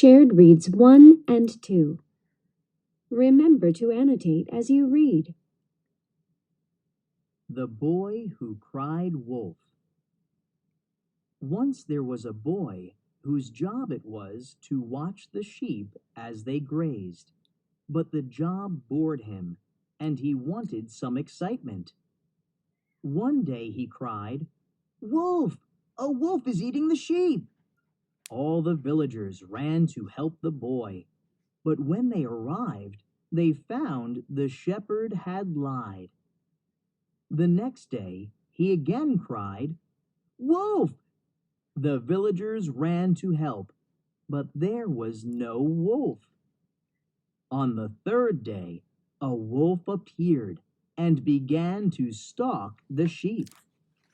Shared reads 1 and 2. Remember to annotate as you read. The Boy Who Cried Wolf. Once there was a boy whose job it was to watch the sheep as they grazed. But the job bored him, and he wanted some excitement. One day he cried, "Wolf! A wolf is eating the sheep!" All the villagers ran to help the boy, but when they arrived, they found the shepherd had lied. The next day he again cried, "Wolf!" The villagers ran to help, but there was no wolf. On the third day, a wolf appeared and began to stalk the sheep.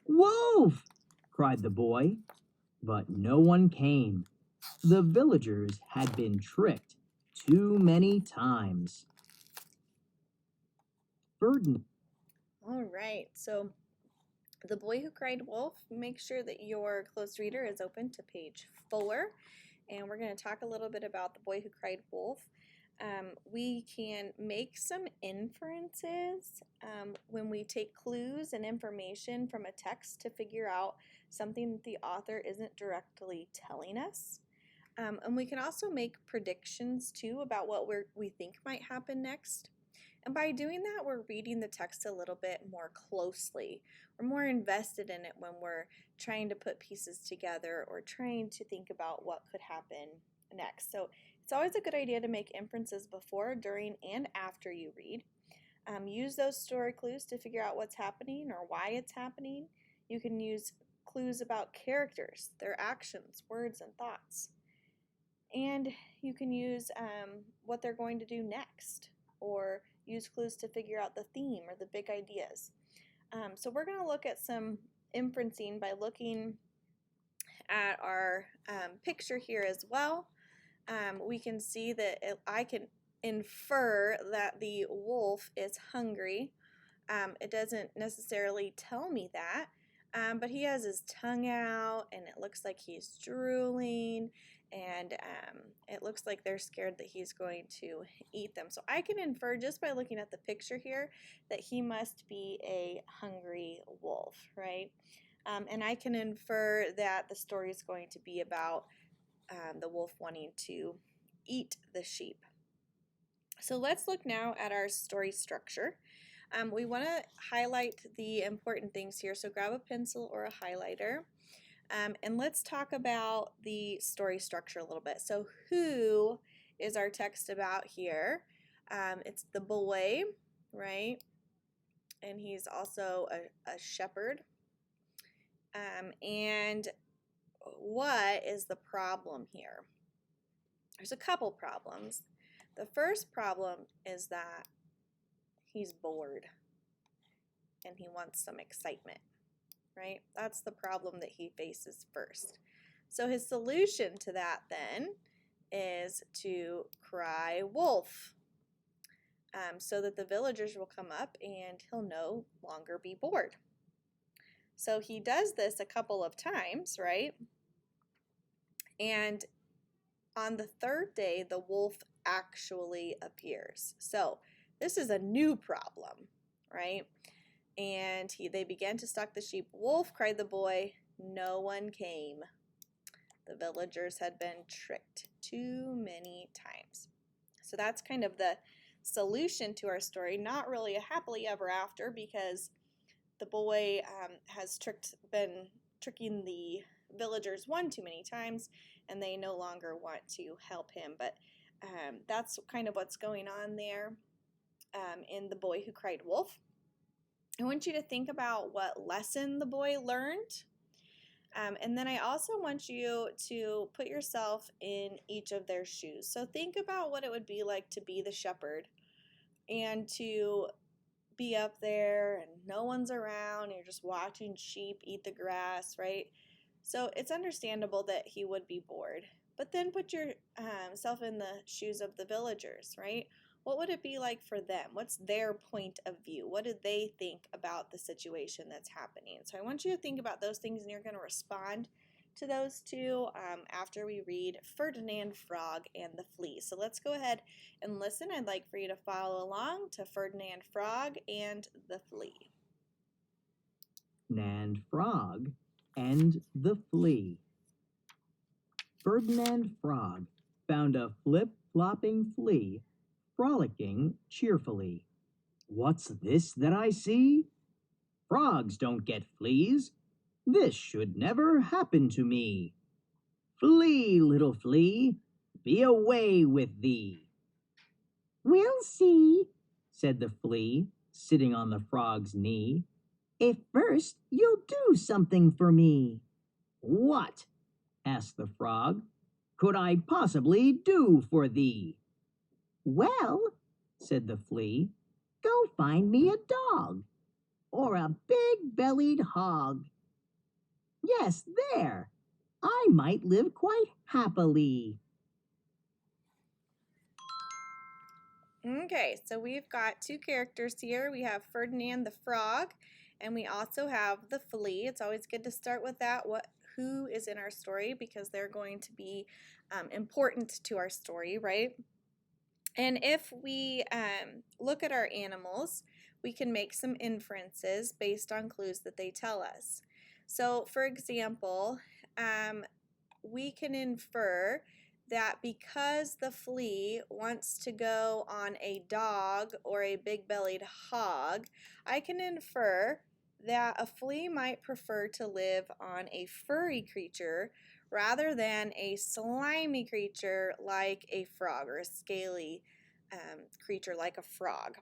"Wolf!" cried the boy, but no one came. The villagers had been tricked too many times. Ferdinand. All right, so The Boy Who Cried Wolf, make sure that your closed reader is open to page 4, and we're going to talk a little bit about The Boy Who Cried Wolf. We can make some inferences when we take clues and information from a text to figure out something that the author isn't directly telling us. And we can also make predictions too about what we think might happen next. And by doing that, we're reading the text a little bit more closely. We're more invested in it when we're trying to put pieces together or trying to think about what could happen next. So it's always a good idea to make inferences before, during, and after you read. Use those story clues to figure out what's happening or why it's happening. You can use clues about characters, their actions, words, and thoughts. And you can use what they're going to do next, or use clues to figure out the theme or the big ideas. So we're going to look at some inferencing by looking at our picture here as well. We can see that I can infer that the wolf is hungry. It doesn't necessarily tell me that, but he has his tongue out and it looks like he's drooling, and it looks like they're scared that he's going to eat them. So I can infer just by looking at the picture here that he must be a hungry wolf, right? And I can infer that the story is going to be about the wolf wanting to eat the sheep. So let's look now at our story structure. We want to highlight the important things here, so grab a pencil or a highlighter. And let's talk about the story structure a little bit. So who is our text about here? It's the boy, right? And he's also a shepherd. And what is the problem here? There's a couple problems. The first problem is that he's bored and he wants some excitement, right? That's the problem that he faces first. So his solution to that then is to cry wolf, so that the villagers will come up and he'll no longer be bored. So he does this a couple of times, right? And on the third day, the wolf actually appears. So this is a new problem, right? And they began to stalk the sheep. "Wolf," cried the boy. No one came. The villagers had been tricked too many times. So that's kind of the solution to our story. Not really a happily ever after, because the boy has been tricking the villagers one too many times, and they no longer want to help him. But that's kind of what's going on there in The Boy Who Cried Wolf. I want you to think about what lesson the boy learned. And then I also want you to put yourself in each of their shoes. So think about what it would be like to be the shepherd and to be up there and no one's around. You're just watching sheep eat the grass, right? So it's understandable that he would be bored. But then put yourself in the shoes of the villagers, right? What would it be like for them? What's their point of view? What do they think about the situation that's happening? So I want you to think about those things, and you're going to respond to those two after we read Ferdinand Frog and the Flea. So let's go ahead and listen. I'd like for you to follow along to Ferdinand Frog and the Flea. Ferdinand Frog and the Flea. Ferdinand Frog found a flip-flopping flea frolicking cheerfully. "What's this that I see? Frogs don't get fleas. This should never happen to me. Flee, little flea, be away with thee." "We'll see," said the flea, sitting on the frog's knee, "if first you'll do something for me." "What," asked the frog, "could I possibly do for thee?" "Well," said the flea, "go find me a dog, or a big-bellied hog. Yes, there, I might live quite happily." Okay, so we've got two characters here. We have Ferdinand the Frog, and we also have the Flea. It's always good to start with that, who is in our story, because they're going to be important to our story, right? And if we look at our animals, we can make some inferences based on clues that they tell us. So, for example, we can infer that because the flea wants to go on a dog or a big-bellied hog, I can infer that a flea might prefer to live on a furry creature rather than a slimy creature like a frog, or a scaly creature like a frog.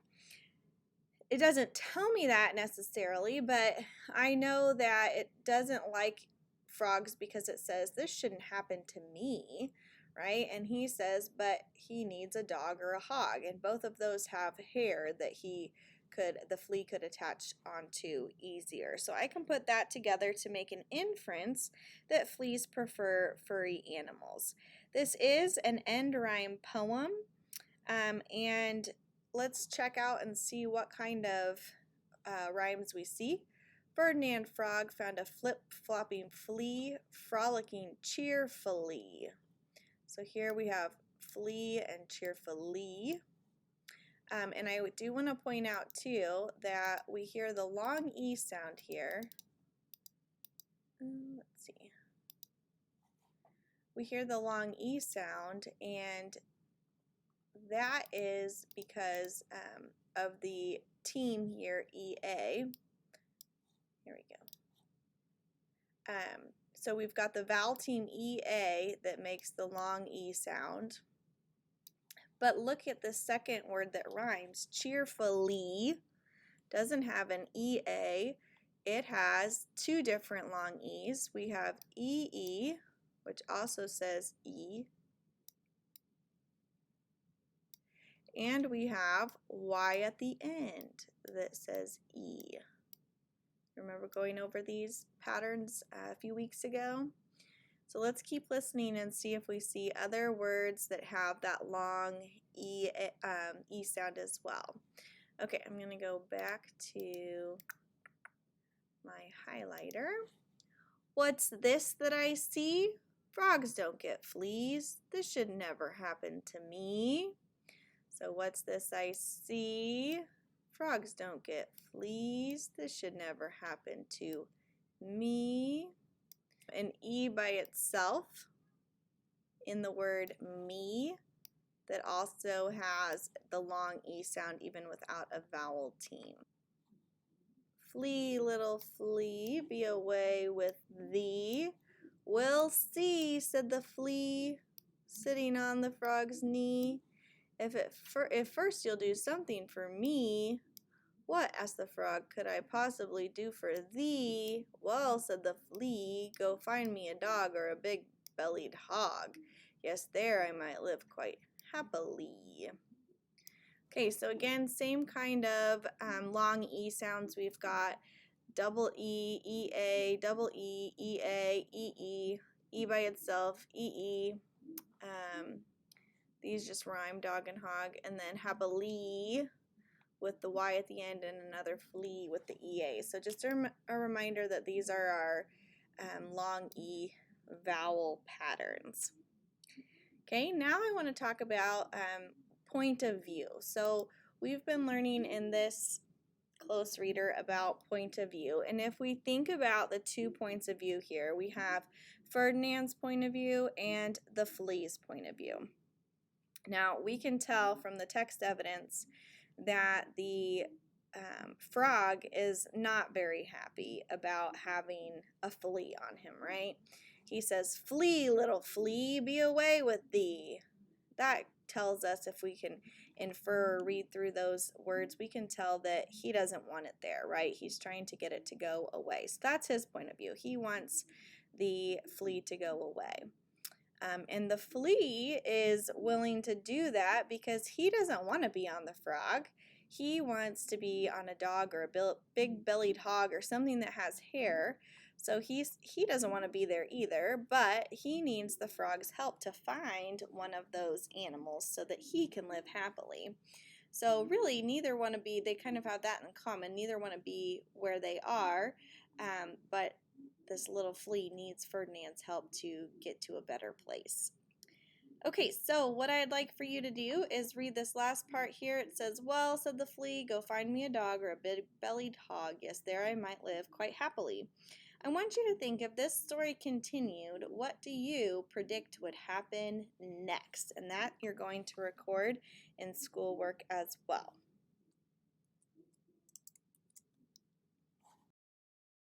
It doesn't tell me that necessarily, but I know that it doesn't like frogs because it says this shouldn't happen to me, right? And he says, but he needs a dog or a hog, and both of those have hair that the flea could attach onto easier. So I can put that together to make an inference that fleas prefer furry animals. This is an end rhyme poem, and let's check out and see what kind of rhymes we see. Ferdinand Frog found a flip-flopping flea frolicking cheerfully. So here we have flea and cheerfully. And I do want to point out too that we hear the long E sound here. Let's see. We hear the long E sound, and that is because of the team here, EA. Here we go. So we've got the vowel team EA that makes the long E sound. But look at the second word that rhymes. Cheerfully doesn't have an EA. It has two different long E's. We have EE, which also says E. And we have Y at the end that says E. Remember going over these patterns a few weeks ago? So let's keep listening and see if we see other words that have that long E sound as well. Okay, I'm going to go back to my highlighter. What's this that I see? Frogs don't get fleas. This should never happen to me. So what's this I see? Frogs don't get fleas. This should never happen to me. An E by itself in the word me that also has the long E sound even without a vowel team. Flee, little flea, be away with thee. "We'll see," said the flea, sitting on the frog's knee. If first you'll do something for me." "What," asked the frog, "could I possibly do for thee?" "Well," said the flea, "go find me a dog or a big-bellied hog. Yes, there I might live quite happily." Okay, so again, same kind of long E sounds. We've got double E, E-A, double E, E-A, E-E, E by itself, E-E. These just rhyme, dog and hog. And then happily with the Y at the end, and another flea with the EA. So just a reminder that these are our long E vowel patterns. Okay, now I want to talk about point of view. So we've been learning in this close reader about point of view, and if we think about the 2 points of view here, we have Ferdinand's point of view and the Flea's point of view. Now we can tell from the text evidence that the frog is not very happy about having a flea on him, right? He says, "Flee, little flea, be away with thee." That tells us, if we can infer or read through those words, we can tell that he doesn't want it there, right? He's trying to get it to go away. So that's his point of view. He wants the flea to go away. And the flea is willing to do that because he doesn't want to be on the frog. He wants to be on a dog or a big-bellied hog or something that has hair. So he doesn't want to be there either, but he needs the frog's help to find one of those animals so that he can live happily. So really, neither want to be, they kind of have that in common. Neither want to be where they are, but this little flea needs Ferdinand's help to get to a better place. Okay, so what I'd like for you to do is read this last part here. It says, "Well, said the flea, go find me a dog or a big-bellied hog. Yes, there I might live quite happily." I want you to think, if this story continued, what do you predict would happen next? And that you're going to record in schoolwork as well.